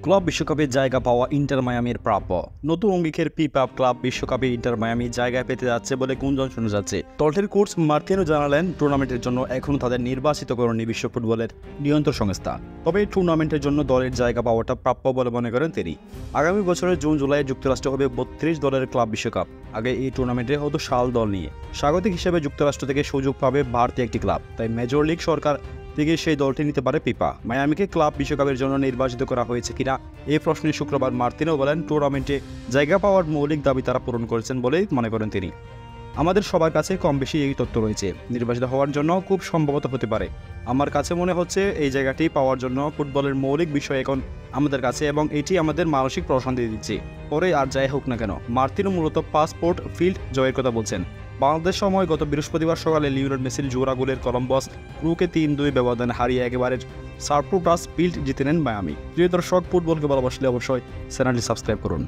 Club বিশ্বকাপে জায়গা পাওয়া ইন্টার মায়ামির প্রাপ্য। নতুন অঙ্গীকের ফিফা ক্লাব বিশ্বকাপে ইন্টার মায়ামি জায়গায় পেতে যাচ্ছে বলে গুঞ্জন শোনা যাচ্ছে। দলটির কোচ মার্তিনো জানালেন, টুর্নামেন্টের জন্য এখনও তাদের নির্বাচিত করেনি বিশ্ব ফুটবলের নিয়ন্ত্রণ সংস্থা। তবে এই টুর্নামেন্টের জন্য দলের জায়গা পাওয়াটা প্রাপ্য বলে মনে করেন তিনি। আগামী বছরের জুন জুলাইয়ে যুক্তরাষ্ট্রে হবে 32 দলের ক্লাব বিশ্বকাপ। আগে এই টুর্নামেন্টে হতো সাল দল নিয়ে। স্বাগতিক হিসেবে যুক্তরাষ্ট্র থেকে সুযোগ পাবে ভারতীয় একটি ক্লাব, তাই মেজর লিগ সরকার থেকে সেই দলটি নিতে পারে ফিফা। মায়ামিকে ক্লাব বিশ্বকাপের জন্য নির্বাচিত করা হয়েছে কিনা এই প্রশ্নে শুক্রবার মার্তিনো বলেন, টুর্নামেন্টে জায়গা পাওয়ার মৌলিক দাবি তারা পূরণ করেছেন বলেই মনে করেন তিনি। আমাদের সবার কাছে কম বেশি এই তথ্য রয়েছে, নির্বাচিত হওয়ার জন্য খুব সম্ভবত হতে পারে। আমার কাছে মনে হচ্ছে এই জায়গাটি পাওয়ার জন্য ফুটবলের মৌলিক বিষয় এখন আমাদের কাছে, এবং এটি আমাদের মানসিক প্রশান্তি দিচ্ছে। পরে আর যাই হোক না কেন, মার্তিনো মূলত পাসপোর্ট ফিল্ড জয়ের কথা বলছেন। বাংলাদেশ সময় গত বৃহস্পতিবার সকালে লিওনেল মেসির জোড়া গোলের কলম্বাস ক্রুকে 3-2 ব্যবধানে হারিয়ে একেবারে সারপ্রাইজ ফিল্ড জিতে নেন মায়ামি। প্রিয় দর্শক, ফুটবলকে ভালোবাসলে অবশ্যই চ্যানেলটি সাবস্ক্রাইব করুন।